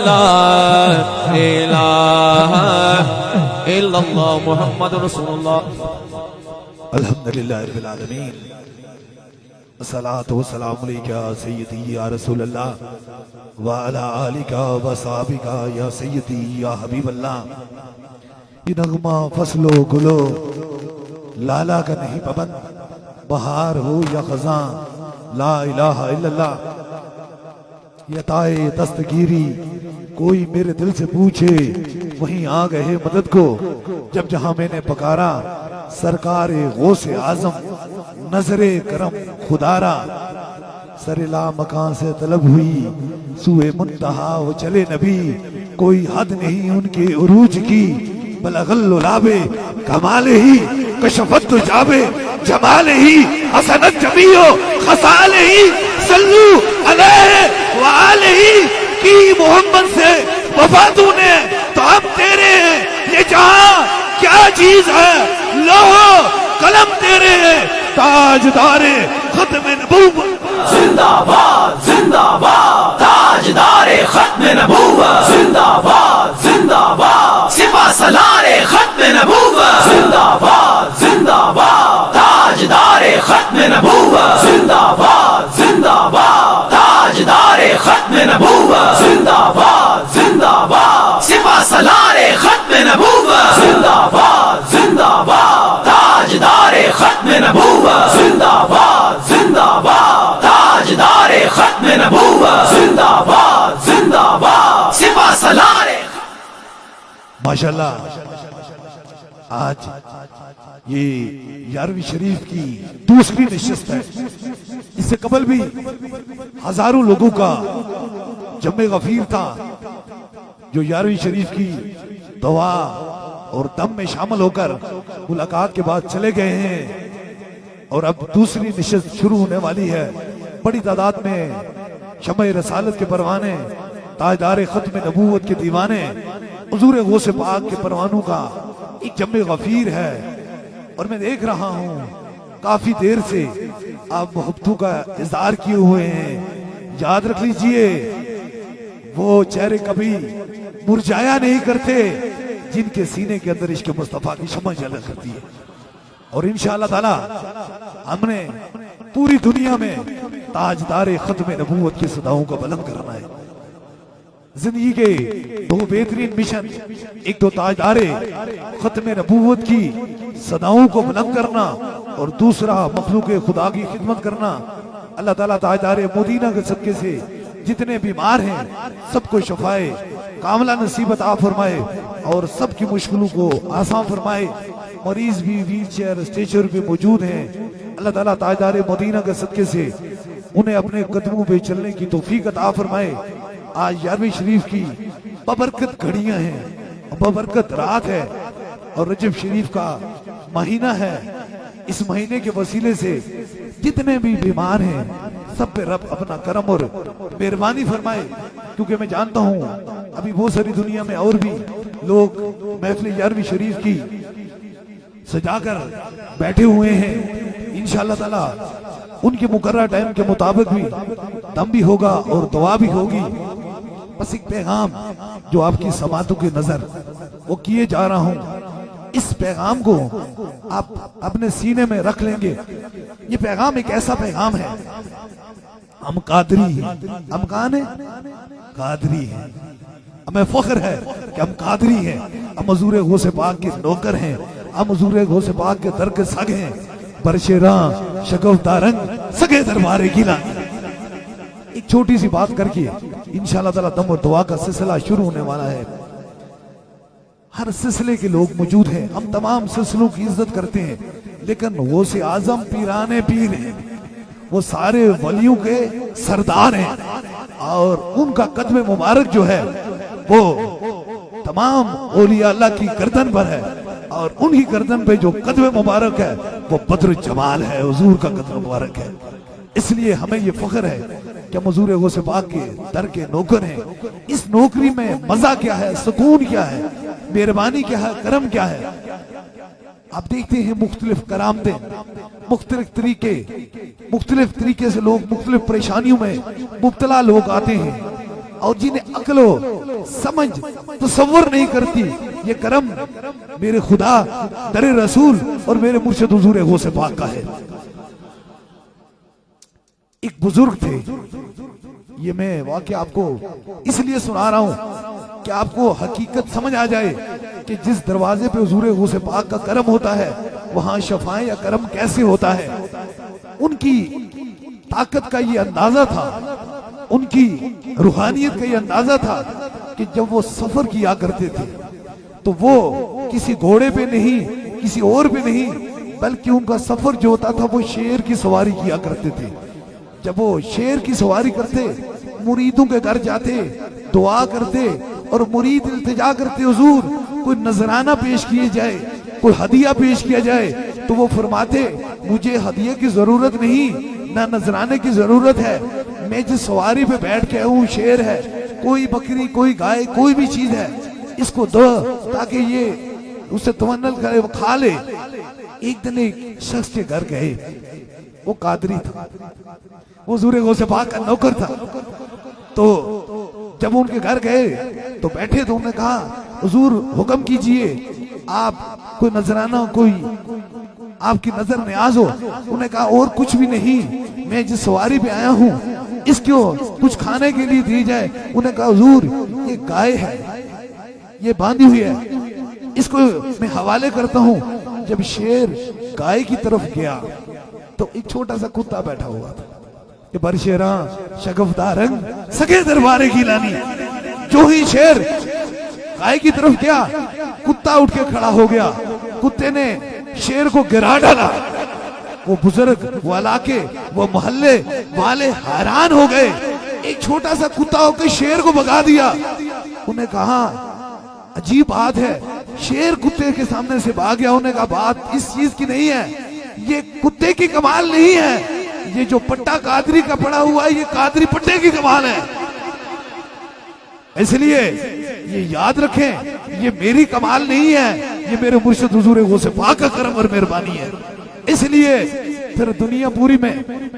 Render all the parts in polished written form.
ला इलाहा इल्लल्लाह मुहम्मदुर रसूलुल्लाह। अल्हम्दुलिल्लाह रब्बिल आलमीन, अस्सलातु वस्सलामु अलैका सय्यदी या रसूलल्लाह व अला आलिका व सहाबिका या सय्यदी या हबीबल्लाह। ये नगमा फसलो गुलो लाला का नहीं पाबंद, बहार हो या खज़ां ला इलाहा इल्लल्लाह। ये ताए दस्तगीरी कोई मेरे दिल से पूछे वहीं आ गए मदद को। जब जहां मैंने पकारा सरकार गौसे आजम नजरे करम खुदारा। सरेला मकान से तलब हुई सुए मुंतहा वो चले नबी। कोई हद नहीं उनके उरूज की, बलगल्लो लाबे कमाल ही कशफत जाबे जमाल ही हसनत जमीओ खसाल ही सल्लू अलैहि व आलिही की। मोहम्मद से वफा तूने तो हम तेरे हैं, ये जहां क्या चीज है लोहो कलम तेरे हैं। ताजदारे खत्म नबूवत जिंदाबाद जिंदाबाद, ताजदारे खत्म नबूवत जिंदाबाद जिंदाबाद, सिपा सलारे खत्म नबूवत जिंदाबाद जिंदाबाद, ताजदारे खत्म नबूवत जिंदाबाद जिंदाबाद, ताजदारे खत्म नबूवत जिंदाबाद जिंदाबाद, सिपा सलारे खत्म नबूवत जिंदाबाद जिंदाबाद, ताजदारे खत्म नबूवत जिंदाबाद जिंदाबाद, ताजदारे खत्म नबूवत जिंदाबाद जिंदाबाद, सिपा सलारे। माशाल्लाह, आज ये 11वीं शरीफ की दूसरी नशिस्त है। इससे कबल भी हजारों लोगों का जम्मे गफीर था जो 11वीं शरीफ की दुआ और दम में शामिल होकर मुलाकात के बाद चले गए हैं। और अब दूसरी नशिस्त शुरू होने वाली है। बड़ी तादाद में शम्ए रसालत के परवाने, ताजदार खत्म नबूवत के दीवाने, हुजूर गौसे पाक के परवानों का एक जम्मे गफीर है। और मैं देख रहा हूँ काफी देर से आप मोहब्बतों का इज़हार किए हुए हैं। याद रख लीजिए वो चेहरे कभी मुरझाया नहीं करते जिनके सीने के अंदर इश्क मुस्तफा की शम्मा जला करती है। और इंशाअल्लाह ताला हमने पूरी दुनिया में ताजदार खत्म नबूवत की सदाओं को बुलंद करना है। जिंदगी के दो बेहतरीन मिशन, एक तो ताजदारे खत्म नबूवत की सदाओं को बुलंद करना और दूसरा मखलूक खुदा की खिदमत करना। अल्लाह ताला ताजदारे मदीना के सदके से जितने बीमार हैं सबको शफाए कामला नसीबत आ फरमाए और सबकी मुश्किलों को आसान फरमाए। मरीज भी व्हील चेयर स्ट्रेचर पे मौजूद हैं। अल्लाह ताला ताजदारे मदीना के सदके से उन्हें अपने कदमों पे चलने की तौफीक अता फरमाए। आज 11वीं शरीफ की बबरकत घड़ियां हैं, बबरकत रात है और रजब शरीफ का महीना है। इस महीने के वसीले से जितने भी बीमार हैं सब पे रब अपना करम और मेहरबानी फरमाए। क्योंकि मैं जानता हूँ अभी बहुत सारी दुनिया में और भी लोग महफिल 11वीं शरीफ की सजाकर बैठे हुए हैं। इंशाअल्लाह ताला उनके मुकर्रर टाइम के मुताबिक भी दम भी होगा और दुआ भी होगी। बस एक पैगाम जो आपकी समातों की नजर वो किए जा रहा हूं, इस पैगाम को आप अपने सीने में रख लेंगे। ये पैगाम एक ऐसा पैगाम है, हम कादरी हैं। हम कौन है? कादरी हैं। हमें फख्र है कि हम कादरी हैं। हम हुजूर गौसे पाक के नौकर हैं। हम हुजूर गौसे पाक के दर के सग हैं। बरशेरा शगफ्तारंग सगे दरबारे गिला। एक छोटी सी बात करके इंशाअल्लाह ताला दम और दुआ का सिलसिला शुरू होने वाला है। हर सिलसिले के लोग मौजूद हैं। हम तमाम सिलसिलों की इज्जत करते हैं, लेकिन वो से आजम पीराने पीर हैं। वो सारे वलियों के सरदार हैं और उनका कदम मुबारक जो है वो तमाम औलिया अल्लाह की गर्दन पर है। और उनकी गर्दन पे जो कदम मुबारक है वो बद्र जमाल है, हुजूर का कदम मुबारक है। इसलिए हमें ये फख्र है कि हम हुजूर गौसे पाक के दर के नौकर हैं। इस नौकरी में मजा क्या है, सुकून क्या है, मेहरबानी क्या है, करम क्या है। आप देखते हैं मुख्तलिफ करामतें, मुख्तलिफ तरीके से लोग मुख्तलिफ परेशानियों में मुब्तला लोग आते हैं। और जिन्हें अक्लो समझ तसव्वुर नहीं करती, ये करम मेरे खुदा, दरे रसूल और मेरे मुर्शिद हुजूर गौसे पाक का है। एक बुजुर्ग थे, ये मैं वाकया आपको इसलिए सुना रहा हूं कि आपको हकीकत समझ आ जाए कि जिस दरवाजे पे हुजूर गौसे पाक का करम होता है वहां शफाएं या करम कैसे होता है। उनकी ताकत का ये अंदाजा था, उनकी रूहानियत का ये अंदाजा था कि जब वो सफर किया करते थे तो वो किसी घोड़े पे नहीं, किसी और पे नहीं, बल्कि उनका सफर जो होता था वो शेर की सवारी किया करते थे। जब वो शेर की सवारी करते, मुरीदों के घर जाते, दुआ करते और मुरीद इल्तिजा करते, हुजूर कोई नजराना पेश किए जाए, कोई हदिया पेश किया जाए, तो वो फरमाते मुझे हदिये की जरूरत नहीं, ना नजराने की जरूरत है, मैं जिस सवारी पे बैठ के आया हूँ शेर है, कोई बकरी, कोई गाय, कोई भी चीज है, इसको दो ताकि ये उसे तवन्नल करे, वो खा ले। एक दिन एक शख्स के घर गए, वो कादरी था, वो हुजूर गौसे पाक का नौकर था। तो जब उनके घर गए तो बैठे तो उन्होंने कहा हुजूर हुक्म कीजिए, आप कोई नजराना, कोई आपकी नजर न्याज हो। उन्होंने कहा और कुछ भी नहीं, मैं जिस सवारी पे आया हूँ इसको कुछ खाने के लिए दी जाए। उन्होंने कहा हुजूर ये गाय है, ये बांधी हुई है, इसको मैं हवाले करता हूँ। जब शेर गाय की तरफ गया तो एक छोटा सा कुत्ता बैठा हुआ था कि बरशेरा शगफदार रंग सगे दरबारे की लानी। जो ही शेर गाय की तरफ गया, कुत्ता उठ के खड़ा हो गया, कुत्ते ने शेर को गिरा डाला। वो बुजुर्ग, वो इलाके, वो मोहल्ले वाले हैरान हो गए, एक छोटा सा कुत्ता होकर शेर को भगा दिया। उन्हें कहा अजीब बात है, शेर कुत्ते के सामने से भाग गया। उन्हें कहा बात इस चीज की नहीं है, ये कुत्ते की कमाल नहीं है, ये जो पट्टा कादरी का पड़ा हुआ है ये कादरी पट्टे की कमाल है। इसलिए ये याद रखें, ये मेरी कमाल नहीं है, ये मेरे मुर्शिद हुजूर गौसे पाक का करम और मेहरबानी है। इसलिए फिर दुनिया पूरी में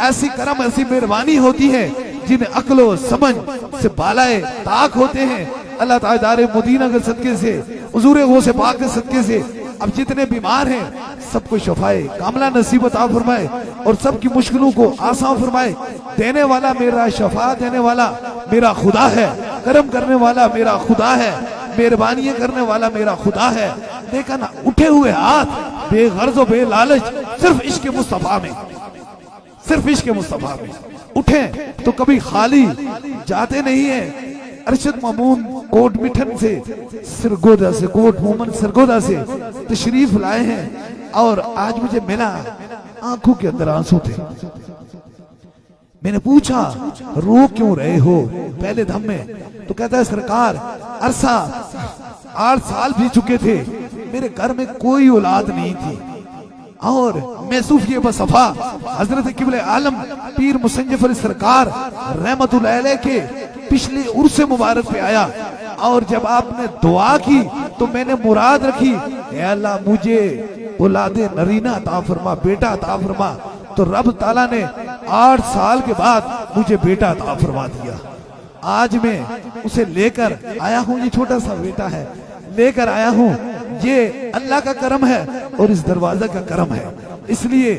ऐसी करम, ऐसी मेहरबानी होती है जिन्हें अक्लो समझ से बालाए ताक होते हैं। अल्लाह ताला दारे मदीना के सदके से, हुजूर गौसे पाक के सदके से अब जितने बीमार हैं सबको शफाए कामला नसीब अता फरमाए और सबकी मुश्किलों को आसान फरमाए। देने वाला मेरा, शफा देने वाला मेरा खुदा है, करम करने वाला मेरा खुदा है, मेहरबानी करने वाला मेरा खुदा है। देखा ना, उठे हुए हाथ बेगर्ज और बेलालच, सिर्फ इश्क मुस्तफा में, सिर्फ इश्क मुस्तफा में उठे तो कभी खाली जाते नहीं है। अरशद मामून कोट मिठन से, सिरगोदा से, कोट मोमन सिरगोदा से तशरीफ लाए हैं और आज मुझे मिला, आंखों के अंदर आंसू थे। मैंने पूछा रो क्यों रहे हो पहले दम में? तो कहता है सरकार अरसा 8 साल भी चुके थे, मेरे घर में कोई औलाद नहीं थी और मैं सूफी बसफा हजरत किबले आलम पीर मुसंजफ अली सरकार रहमतुल्लाह अलैह के पिछले उर्स मुबारक पे आया और जब आपने दुआ की तो मैंने मुराद रखी, ए अल्लाह मुझे औलादे नरीना अता फरमा, बेटा अता फरमा। तो रब ताला ने 8 साल के बाद मुझे बेटा अता फरमा दिया। आज मैं उसे लेकर आया हूँ, ये छोटा सा बेटा है, लेकर आया हूँ। ये अल्लाह का करम है और इस दरवाजा का करम है। इसलिए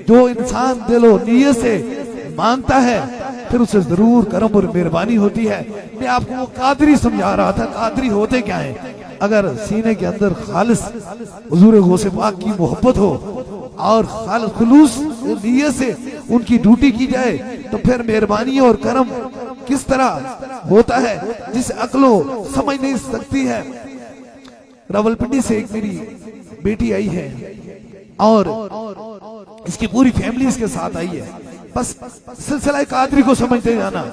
जो इंसान दिलो नीयत से मांगता है फिर उसे जरूर करम और मेहरबानी होती है। मैं आपको वो कादरी समझा रहा था, कादरी होते क्या है। अगर सीने के अंदर खालिस हुजूर गौसे पाक की मोहब्बत हो और खालिस खुलूस नीयत से उनकी ड्यूटी की जाए तो फिर मेहरबानी और करम किस तरह होता है जिसे अक्लो समझ नहीं सकती है। रावलपिंडी से एक मेरी बेटी आई है और इसकी पूरी फैमिली इसके साथ आई है। बस सिलसिला कादरी को समझते जाना।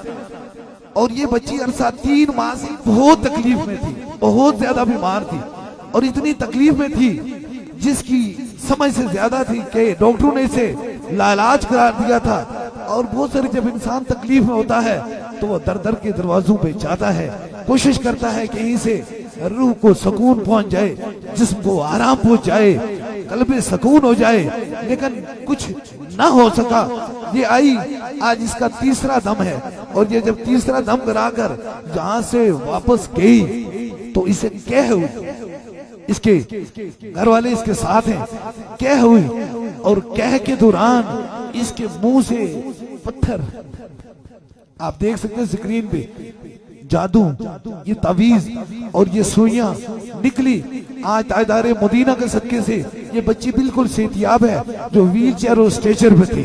और ये बच्ची अरसा 3 माह से बहुत तकलीफ में थी, बहुत ज्यादा बीमार थी और इतनी तकलीफ में थी जिसकी समझ से ज्यादा थी कि डॉक्टरों ने इसे लाइलाज करार दिया था। और बहुत सारे जब इंसान तकलीफ में होता है तो वो दर दर के दरवाजों पे जाता है, कोशिश करता है कहीं से रूह को सुकून पहुंच जाए, जिस्म को आराम पहुंच जाए, कल्बे सुकून हो जाए, लेकिन कुछ ना हो सका। ये आई आज इसका 3रा दम है और ये जब तीसरा दम कराकर जहां से वापस गई तो इसे कह हुई, इसके घर वाले इसके साथ हैं, कह हुई और कह के दौरान इसके मुंह से पत्थर, आप देख सकते हैं स्क्रीन पे, जादू, ये तावीज और ये सुइयां निकली। आज ताजदारे मदीना के सदके से ये बच्ची बिल्कुल सेहतियाब है, जो व्हील चेयर और स्ट्रेचर पे थी।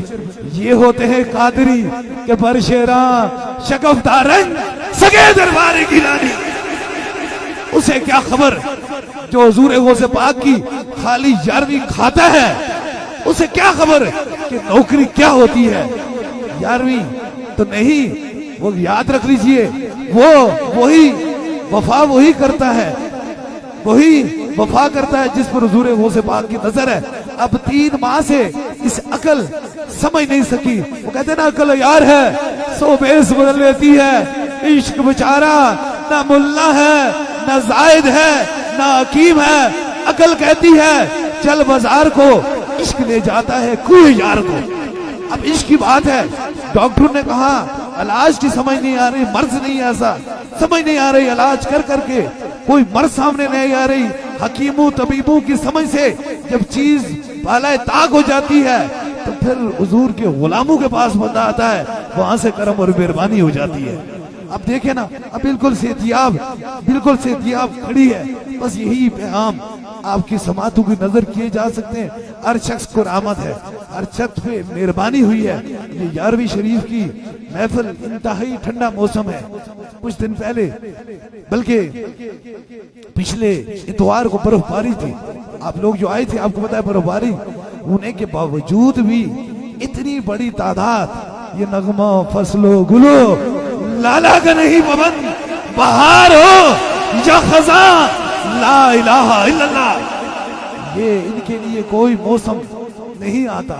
ये होते हैं कादरी के बरशेरा शकफदारंग सगे दरबार की रानी। उसे क्या खबर जो हुजूर गौसे पाक की खाली 11वीं खाता है, उसे क्या खबर कि नौकरी क्या होती है। 11वीं तो नहीं, वो याद रख लीजिए, वो वही वफा वही करता है, वही वफा करता है जिस पर हुजूर गौसे पाक की नजर है। अब 3 माह से इस अकल समझ नहीं सकी। वो कहते ना अकल यार है सो बेस बदल लेती है, इश्क बेचारा ना मुल्ला है ना जायद है ना हकीम है। अकल कहती है चल बाजार को, इश्क ले जाता है कोई यार को। अब इश्क की बात है, डॉक्टर ने कहा इलाज की समझ नहीं आ रही, मर्ज नहीं ऐसा समझ नहीं आ रही, इलाज कर करके कोई मर्ज सामने नहीं आ रही। हकीमों तबीबों की समझ से जब चीज बालाए ताक हो जाती है तो फिर हुजूर के गुलामों के पास बंदा आता है, वहां से करम और मेहरबानी हो जाती है। अब देखे ना, अब बिल्कुल सेहतियाब खड़ी है। बस यही पैगाम आपकी समातों की नजर किए जा सकते हैं। हर शख्स को रहमत है, हर शख्स पे मेहरबानी हुई है। ये 11वीं शरीफ की महफिल इंतहाई ठंडा मौसम है। कुछ दिन पहले बल्कि पिछले इतवार को बर्फबारी थी। आप लोग जो आए थे आपको पता है बर्फबारी होने के बावजूद भी इतनी बड़ी तादाद, ये नगमा फसलो गुलो लाला का नहीं पवन बहार हो या खजा ला इलाहा इल्लल्लाह। ये इनके लिए कोई मौसम नहीं आता,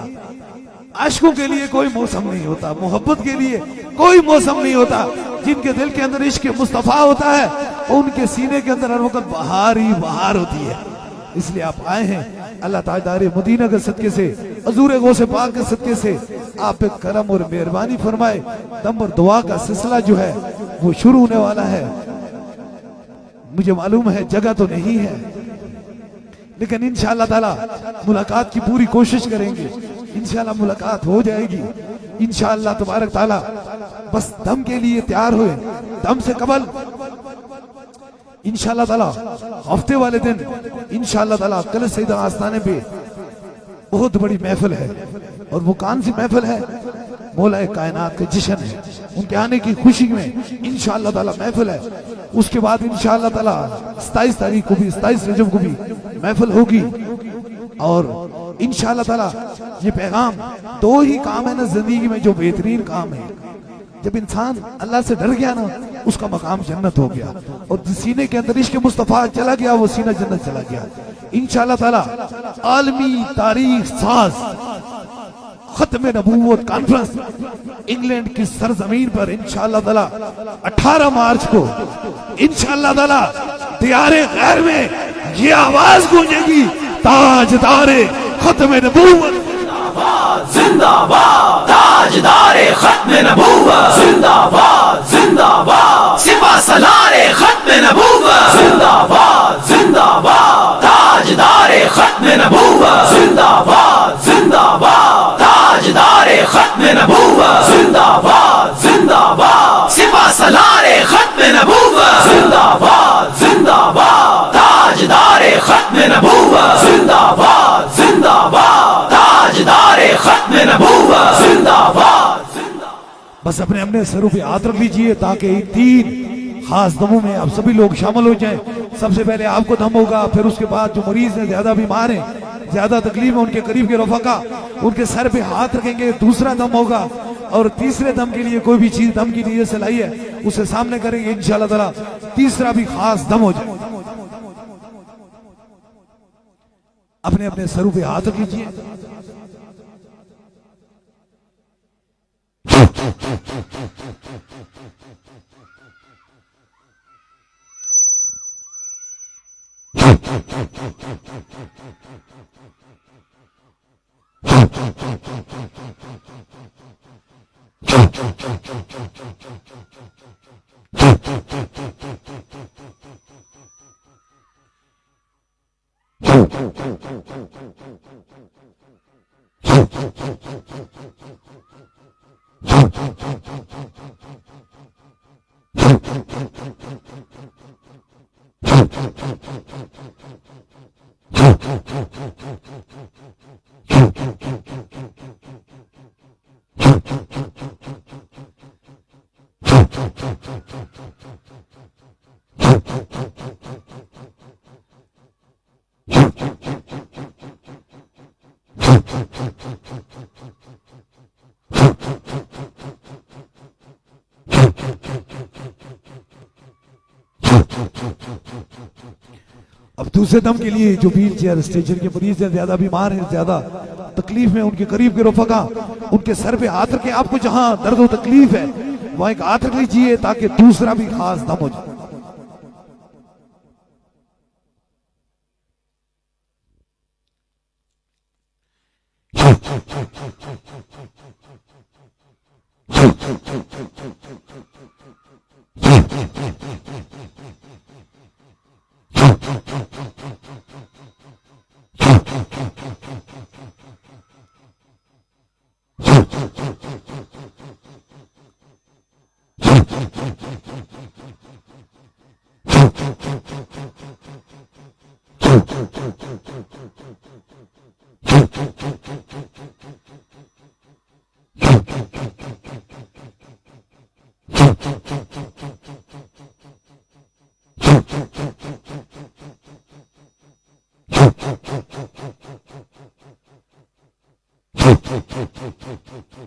आशिकों के लिए कोई मौसम नहीं होता, मोहब्बत के लिए कोई मौसम नहीं होता। जिनके दिल के अंदर इश्क मुस्तफा होता है उनके सीने के अंदर हर वक्त बहार ही बहार होती है। इसलिए आप आए हैं, अल्लाह ताजदारे मदीना के सदके से, हुजूर गौसे पाक के सदके से आप पे करम और मेहरबानी फरमाए। दम और दुआ का सिलसिला जो है वो शुरू होने वाला है। मुझे मालूम है जगह तो नहीं है, लेकिन इंशाअल्लाह ताला मुलाकात की पूरी कोशिश करेंगे। इंशाअल्लाह मुलाकात हो जाएगी इंशाअल्लाह तबारक ताला। बस दम के लिए तैयार हुए, दम से कबल इंशाअल्लाह ताला हफ्ते वाले दिन इंशाअल्लाह ताला कल सईदा आस्थाने पे बहुत बड़ी महफिल है। और वो कौन सी महफिल है? मौला कायनात का जश्न है, उनके आने की खुशी में इंशाअल्लाह ताला महफिल है। उसके बाद इंशाअल्लाह ताला 27 तारीख को भी, 27 रजब को भी महफिल होगी। और इंशाअल्लाह ताला ये पैगाम, 2 ही काम है ना जिंदगी में जो बेहतरीन काम है। जब इंसान अल्लाह से डर गया ना, उसका मकाम जन्नत हो गया, और सीने के अंदर इश्क मुस्तफा चला गया, वो सीना जन्नत चला गया। इंशाअल्लाह ताला आलमी तारीख साज खत्म नबूवत कॉन्फ्रेंस इंग्लैंड की सरजमीन पर इंशाअल्लाह ताला 18 मार्च को इंशाअल्लाह ताला दियारे गैर में ये आवाज गूंजेगी, ताजदारे खत्म नबूवत जिंदाबाद, ताजदारे खत्म नबूवत जिंदाबाद जिंदाबाद, सिपा सलारे खत्म नबूवत जिंदाबाद जिंदाबाद, ताजदारे खत्म नबूवत जिंदाबाद जिंदाबाद, ताजदारे खत्म नबूवत जिंदाबाद जिंदाबाद, सिपा सलारे खत्म नबूवत जिंदाबाद जिंदाबाद, ताजदारे खत्म नबूवत जिंदाबाद जिंदाबाद, ताजदारे खत्म नबूवत जिंदाबाद। बस अपने अपने सरों पे हाथ रख लीजिए ताकि 3 खास दमों में आप सभी लोग शामिल हो जाएं। सबसे पहले आपको दम होगा, फिर उसके बाद जो मरीज हैं, ज्यादा बीमार हैं, ज्यादा तकलीफ है, उनके करीब के रफाका उनके सर पे हाथ रखेंगे, दूसरा दम होगा। और तीसरे दम के लिए कोई भी चीज दम की नीयत से लाई है उसे सामने करेंगे इंशाअल्लाह ताला, तीसरा भी खास दम हो जाए। अपने अपने सरों पे हाथ रख लीजिए। अब दूसरे दम के लिए जो व्हील चेयर स्टेशन के मरीज हैं, ज्यादा बीमार हैं, ज्यादा तकलीफ में, उनके करीब के रफका उनके सर पे हाथ रखे। आपको जहां दर्द और तकलीफ है वहां एक हाथ रख लीजिए ताकि दूसरा भी खास दम हो जाए।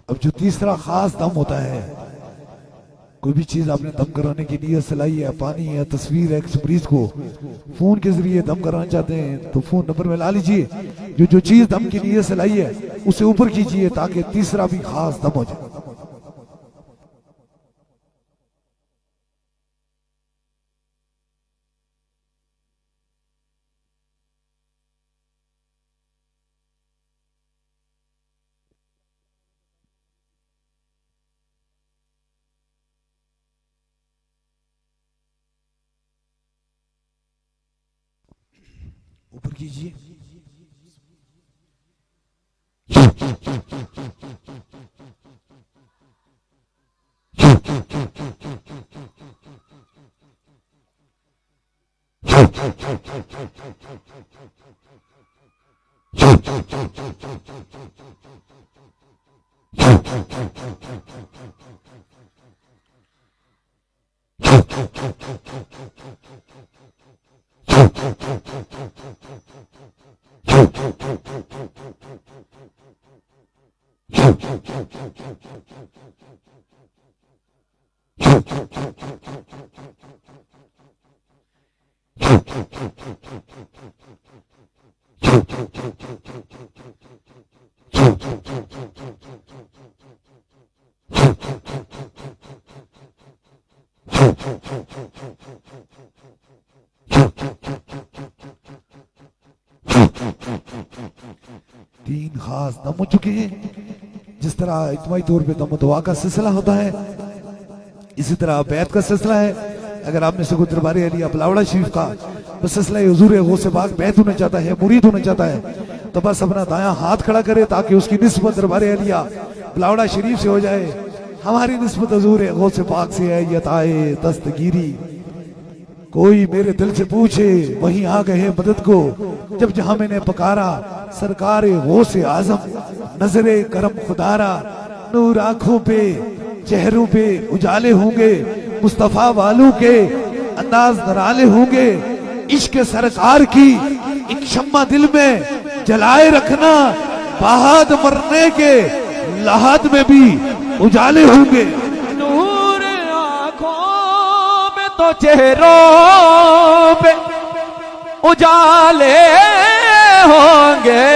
अब जो तीसरा खास दम होता है, कोई भी चीज आपने दम कराने की नीयत से लाई है, पानी है, तस्वीर है, किसी मरीज को फोन के जरिए दम कराना चाहते हैं तो फोन नंबर में ला लीजिए। जो चीज दम की नीयत से लाई है उसे ऊपर कीजिए ताकि तीसरा भी खास दम हो जाए। ऊपर कीजिए। तीन खास दम हो चुके हैं। जिस तरह इज्तिमाई तौर पे दम दुआ का सिलसिला होता है, इसी तरह बैत का सिलसिला है। अगर आप में से कोई दरबार अलिया बिलावड़ा शरीफ का बस सिलसिला हुजूर गौसे पाक बैत होना चाहता है, मुरीद होना चाहता है, तो बस अपना दायां हाथ खड़ा करे ताकि उसकी निस्बत दरबार अलिया बिलावड़ा शरीफ से हो जाए। हमारी निस्बत हुजूर गौसे पाक से है। यताए दस्तगीरी कोई मेरे दिल से पूछे वहीं आ गए मदद को, जब जहां मैंने पकारा सरकार गौसे आजम नजरे करम खुदारा। नूर आंखों पे चेहरों पे उजाले होंगे, मुस्तफा वालों के अंदाज नराले होंगे। इश्क सरकार की एक शम्मा दिल में जलाए रखना, बहाद मरने के लहाद में भी उजाले होंगे। नूर आंखों में तो चेहरों पे उजाले होंगे,